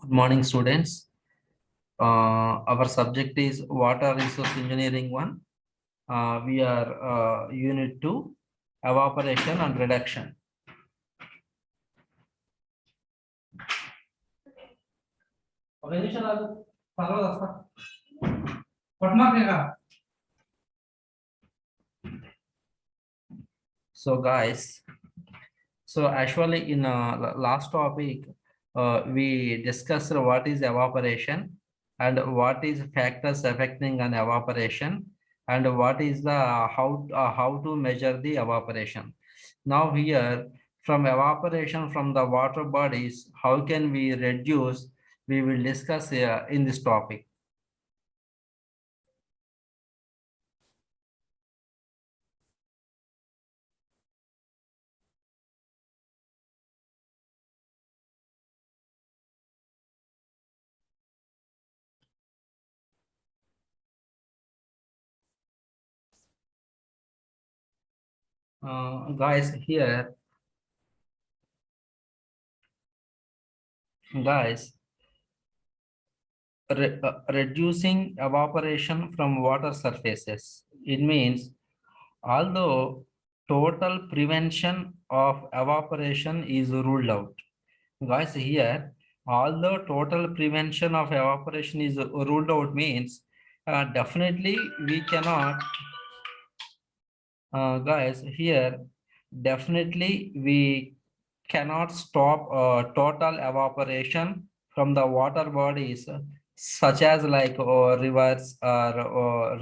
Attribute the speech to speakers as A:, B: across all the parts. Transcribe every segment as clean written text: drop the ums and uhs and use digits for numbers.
A: Good morning, students. Our subject is Water Resource Engineering 1. We are Unit 2, Evaporation and Reduction. So, guys, so actually in last topic, we discussed what is evaporation and what is factors affecting an evaporation and what is the how to measure the evaporation. Now here from evaporation from the water bodies, how can we reduce? We will discuss in this topic. Guys, here, guys, reducing evaporation from water surfaces. It means although total prevention of evaporation is ruled out. Guys, here, although total prevention of evaporation is ruled out means definitely we cannot, guys, here, definitely we cannot stop total evaporation from the water bodies such as like rivers or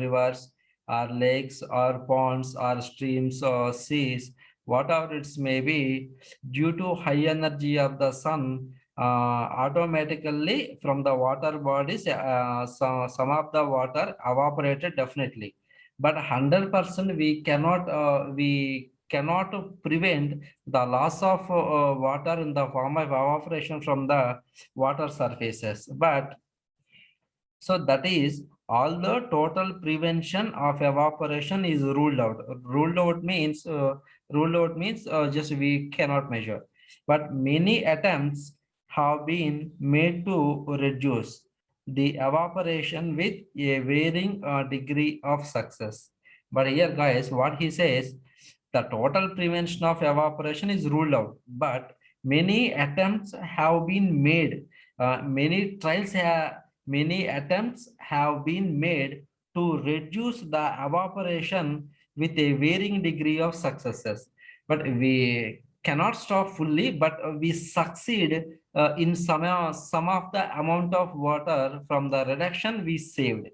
A: lakes or ponds or streams or seas, whatever it's may be, due to high energy of the sun, automatically from the water bodies, some of the water evaporated definitely, but 100% we cannot prevent the loss of water in the form of evaporation from the water surfaces. But so that is all the total prevention of evaporation is ruled out. Ruled out means just we cannot measure. But many attempts have been made to reduce the evaporation with a varying degree of success. But here, guys, what he says, the total prevention of evaporation is ruled out, but many attempts have been made. Many attempts have been made to reduce the evaporation with a varying degree of successes. But we cannot stop fully, but we succeed in some of the amount of water from the reduction we saved.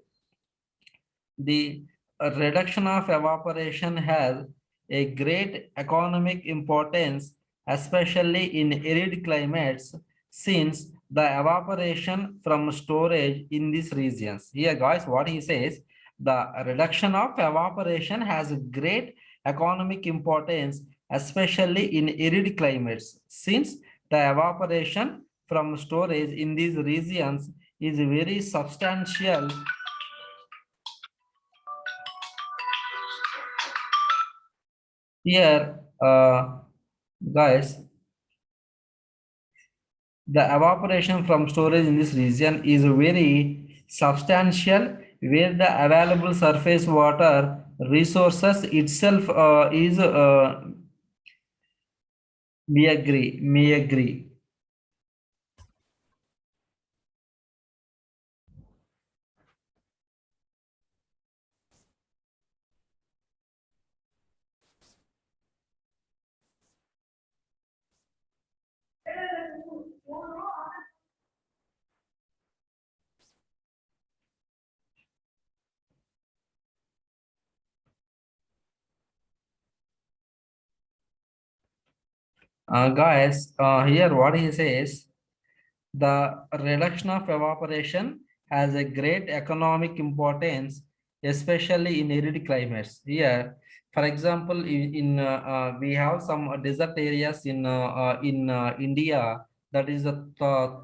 A: The reduction of evaporation has a great economic importance, especially in arid climates, since the evaporation from storage in these regions. Here, guys, what he says, the reduction of evaporation has a great economic importance, especially in arid climates, since the evaporation from storage in these regions is very substantial. Here, guys, the evaporation from storage in this region is very substantial, where the available surface water resources itself is, may agree. Guys, here what he says, the reduction of evaporation has a great economic importance, especially in arid climates. Here, for example, we have some desert areas in India, that is the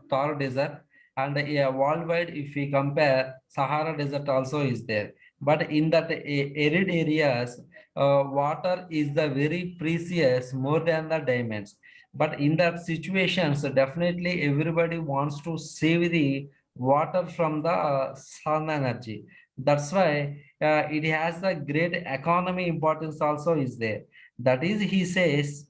A: Thar desert, and worldwide, if we compare, Sahara desert also is there. But in that arid areas, water is the very precious more than the diamonds. But in that situations, definitely everybody wants to save the water from the sun energy. That's why it has the great economy importance also is there. That is, he says,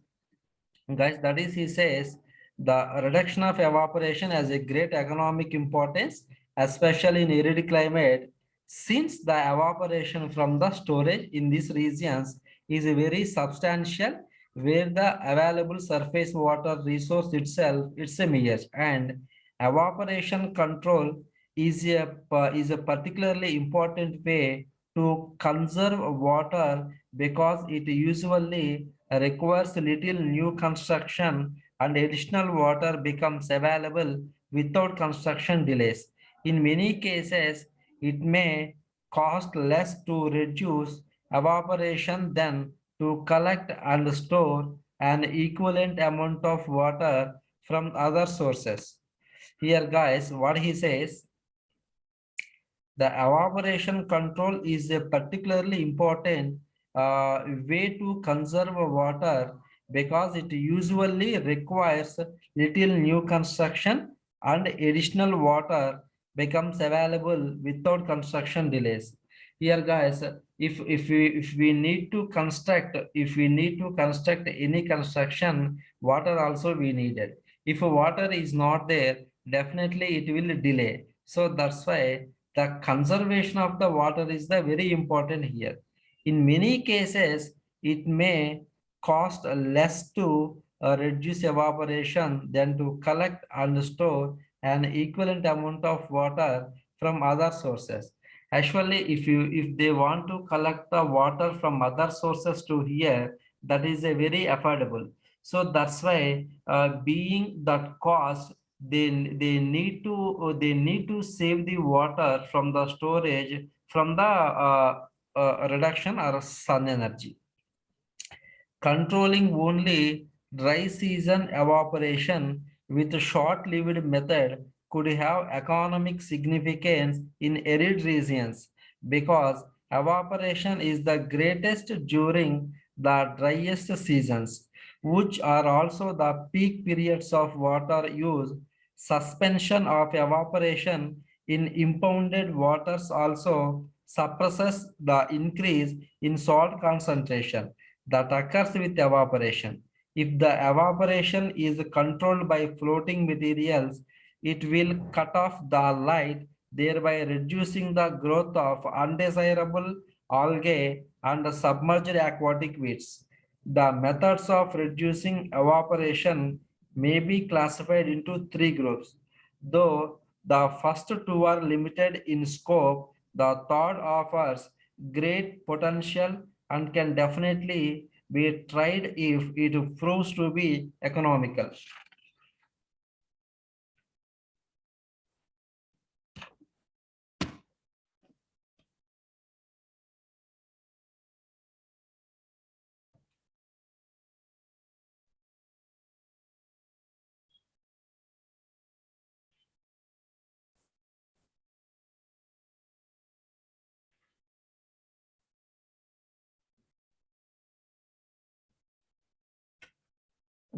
A: guys, that is, he says, the reduction of evaporation has a great economic importance, especially in arid climate, since the evaporation from the storage in these regions is very substantial, where the available surface water resource itself it's a measure, and evaporation control is a particularly important way to conserve water because it usually requires little new construction and additional water becomes available without construction delays. In many cases, it may cost less to reduce evaporation than to collect and store an equivalent amount of water from other sources. Here, guys, what he says, the evaporation control is a particularly important way to conserve water because it usually requires little new construction and additional water becomes available without construction delays. Here, guys, if we need to construct any construction, water also we needed. If water is not there, definitely it will delay. So that's why the conservation of the water is the very important here. In many cases, it may cost less to reduce evaporation than to collect and store an equivalent amount of water from other sources. Actually, if they want to collect the water from other sources to here, that is a very affordable. So that's why being that cost, they need to save the water from the storage from the reduction or sun energy. Controlling only dry season evaporation with a short-lived method could have economic significance in arid regions because evaporation is the greatest during the driest seasons, which are also the peak periods of water use. Suspension of evaporation in impounded waters also suppresses the increase in salt concentration that occurs with evaporation. If the evaporation is controlled by floating materials, it will cut off the light, thereby reducing the growth of undesirable algae and submerged aquatic weeds. The methods of reducing evaporation may be classified into three groups. Though the first two are limited in scope, the third offers great potential and can definitely be tried if it proves to be economical.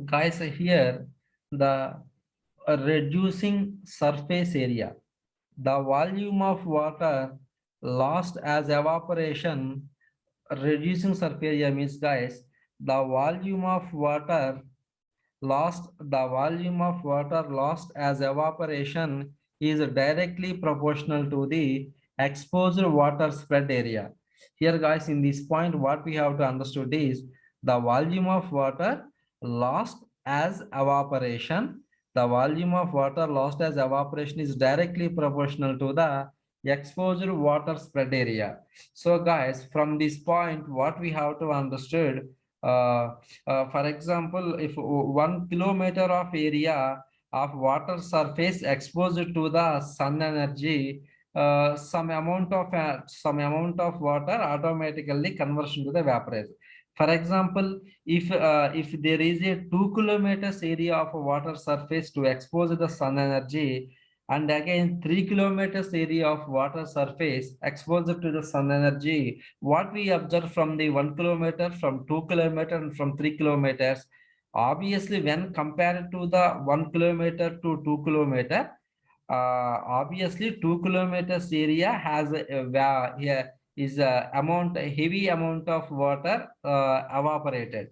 A: Guys, here the reducing surface area, the volume of water lost as evaporation. Reducing surface area means, guys, the volume of water lost as evaporation is directly proportional to the exposed water spread area. Here, guys, in this point, what we have to understood is the volume of water lost as evaporation. The volume of water lost as evaporation is directly proportional to the exposed water spread area. So, guys, from this point, what we have to understood, uh, for example, if 1 kilometer of area of water surface exposed to the sun energy, some amount of water automatically conversion to the vaporizer. For example, if there is a 2 kilometers area of water surface to expose the sun energy, And again 3 kilometers area of water surface exposed to the sun energy. What we observe from the 1 kilometer, from 2 kilometer, and from 3 kilometers, obviously when compared to the 1 kilometer to 2 kilometer, obviously 2 kilometers area has yeah, is a amount, a heavy amount of water evaporated.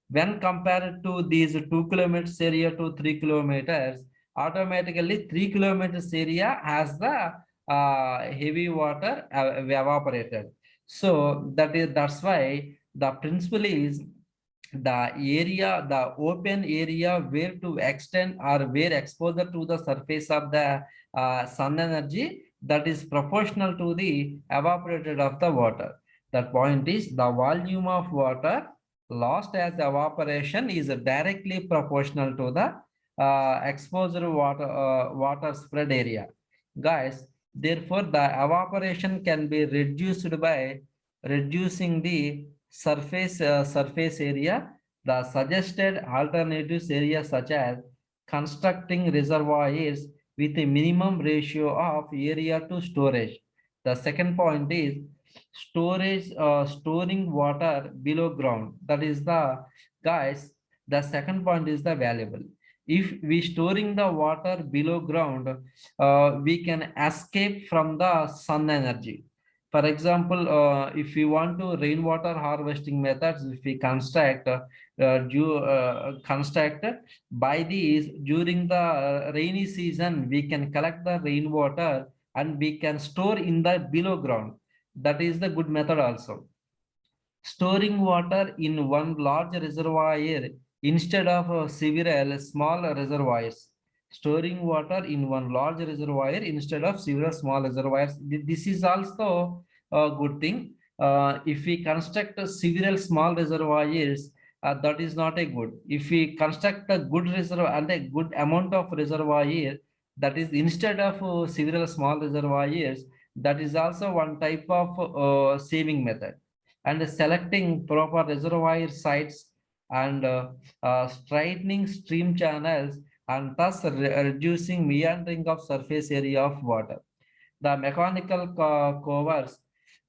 A: When compared to these 2 kilometers area to 3 kilometers, automatically 3 kilometers area has the heavy water evaporated. So that's why the principle is the area, the open area where to extend or where exposure to the surface of the sun energy, that is proportional to the evaporated of the water. That point is the volume of water lost as evaporation is directly proportional to the exposure water spread area. Guys, therefore the evaporation can be reduced by reducing the surface area. The suggested alternatives areas such as constructing reservoirs with a minimum ratio of area to storage. The second point is storing water below ground. That is the, guys, the second point is the valuable. If we storing the water below ground, we can escape from the sun energy. For example, if we want to rainwater harvesting methods, if we construct by these during the rainy season, we can collect the rainwater and we can store in the below ground. That is the good method also. Storing water in one large reservoir instead of several small reservoirs. Storing water in one large reservoir instead of several small reservoirs. This is also a good thing. If we construct several small reservoirs, that is not a good. If we construct a good reservoir and a good amount of reservoir, that is instead of several small reservoirs, that is also one type of saving method. And selecting proper reservoir sites and straightening stream channels, and thus reducing meandering of surface area of water. The mechanical covers,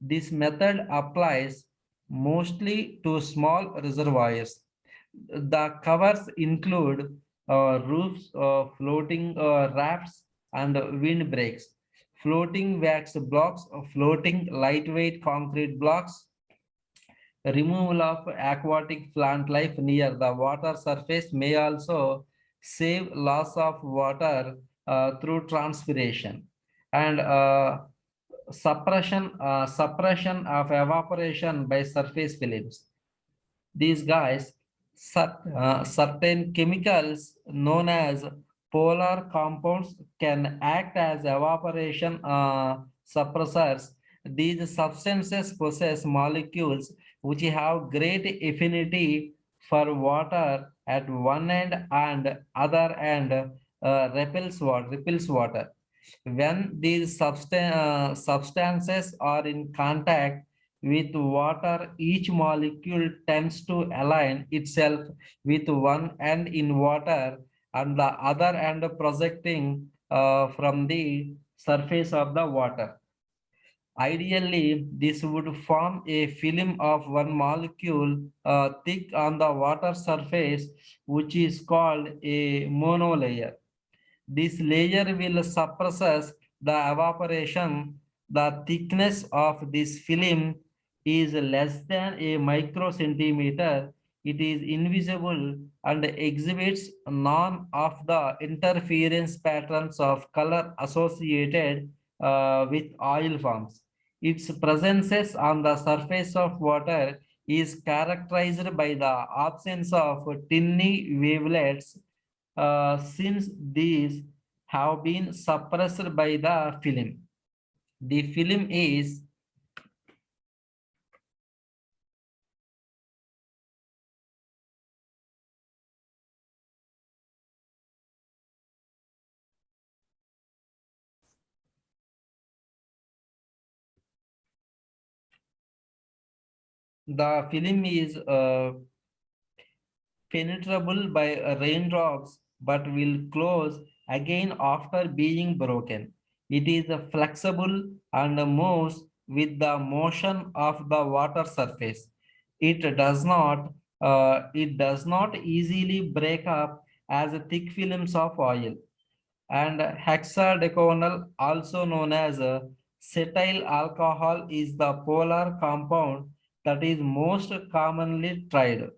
A: this method applies mostly to small reservoirs. The covers include roofs, floating rafts, and windbreaks, floating wax blocks, floating lightweight concrete blocks, removal of aquatic plant life near the water surface may also save loss of water through transpiration, and suppression of evaporation by surface films. These guys, certain chemicals known as polar compounds can act as evaporation suppressors. These substances possess molecules which have great affinity for water at one end and other end, repels water. When these substances are in contact with water, each molecule tends to align itself with one end in water and the other end projecting from the surface of the water. Ideally, this would form a film of one molecule thick on the water surface, which is called a monolayer. This layer will suppress the evaporation. The thickness of this film is less than a microcentimeter. It is invisible and exhibits none of the interference patterns of color associated with oil forms. Its presence on the surface of water is characterized by the absence of tiny wavelets, since these have been suppressed by the film. The film is penetrable by raindrops but will close again after being broken. It is flexible and moves with the motion of the water surface. It does not easily break up as thick films of oil. And hexadecanol, also known as cetyl alcohol, is the polar compound that is most commonly tried.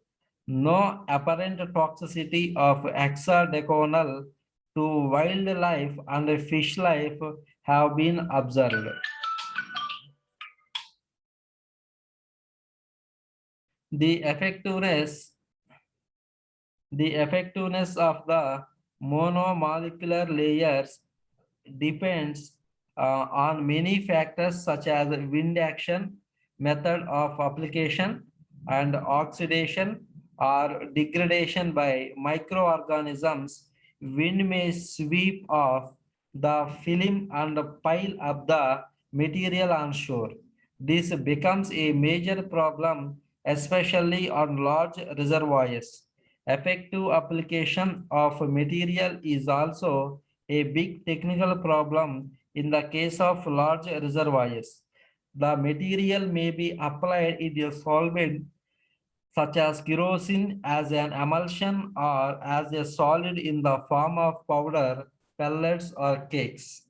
A: No apparent toxicity of hexadecanol to wildlife and fish life have been observed. The effectiveness The effectiveness of the monomolecular layers depends on many factors such as wind action, method of application, and oxidation or degradation by microorganisms. Wind may sweep off the film and pile up the material on shore. This becomes a major problem, especially on large reservoirs. Effective application of material is also a big technical problem in the case of large reservoirs. The material may be applied in a solvent such as kerosene as an emulsion or as a solid in the form of powder, pellets, or cakes.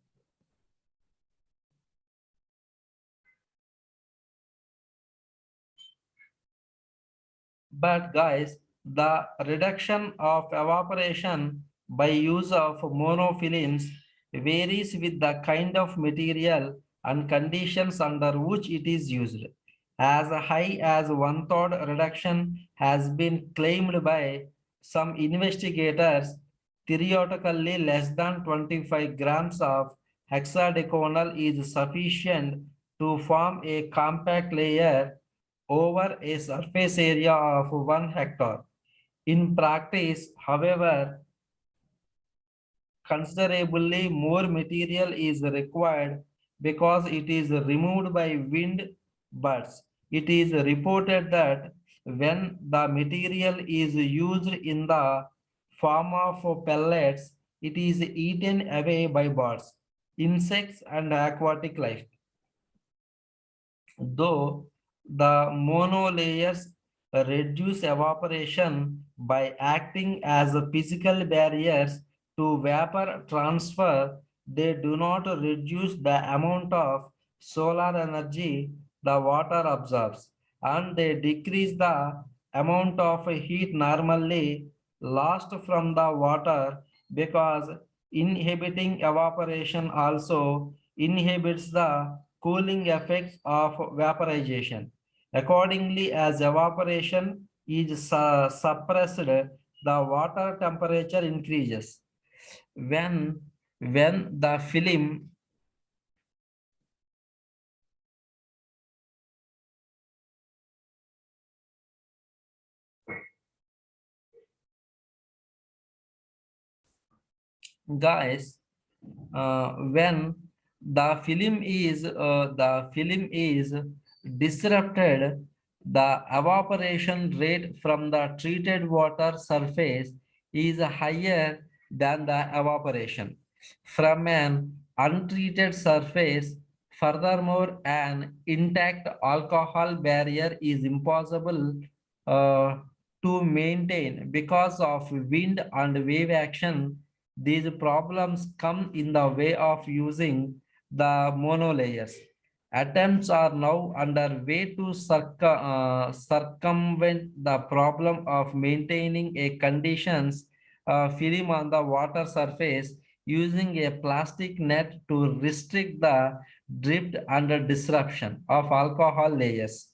A: But guys, the reduction of evaporation by use of monofilms varies with the kind of material and conditions under which it is used. As high as one-third reduction has been claimed by some investigators, theoretically less than 25 grams of hexadecanol is sufficient to form a compact layer over a surface area of 1 hectare. In practice, however, considerably more material is required because it is removed by wind bursts. It is reported that when the material is used in the form of pellets, it is eaten away by birds, insects, and aquatic life. Though the monolayers reduce evaporation by acting as physical barriers to vapor transfer, they do not reduce the amount of solar energy the water absorbs, and they decrease the amount of heat normally lost from the water, because inhibiting evaporation also inhibits the cooling effects of vaporization. Accordingly, as evaporation is suppressed, the water temperature increases. When, when the film, guys, when the film is disrupted, the evaporation rate from the treated water surface is higher than the evaporation from an untreated surface. Furthermore, an intact alcohol barrier is impossible uh, to maintain because of wind and wave action. These problems come in the way of using the monolayers. Attempts are now underway to circumvent the problem of maintaining a conditions film on the water surface using a plastic net to restrict the drift under disruption of alcohol layers.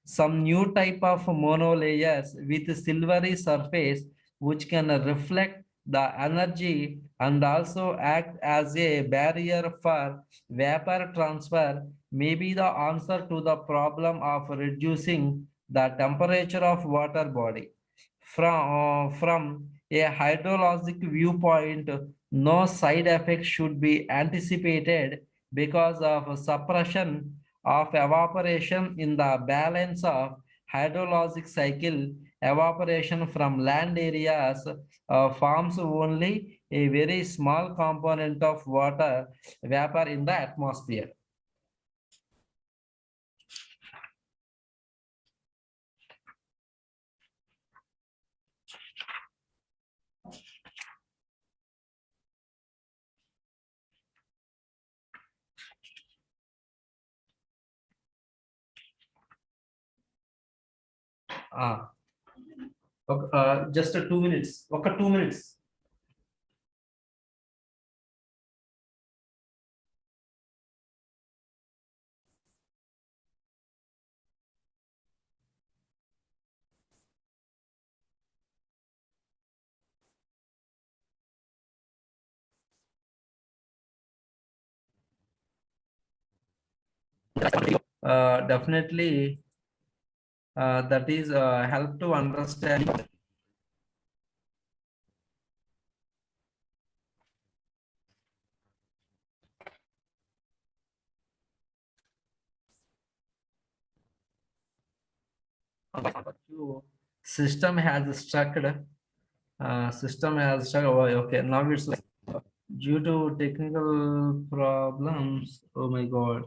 A: Some new type of monolayers with silvery surface which can reflect the energy and also act as a barrier for vapor transfer may be the answer to the problem of reducing the temperature of water body. From a hydrologic viewpoint, no side effects should be anticipated because of suppression of evaporation in the balance of hydrologic cycle. evaporation from land areas forms only a very small component of water vapor in the atmosphere. Ah, okay, just a 2 minutes. Okay, 2 minutes. Definitely, that is help to understand. System has struck. System has struck. Oh, okay, now it's due to technical problems. Oh my God.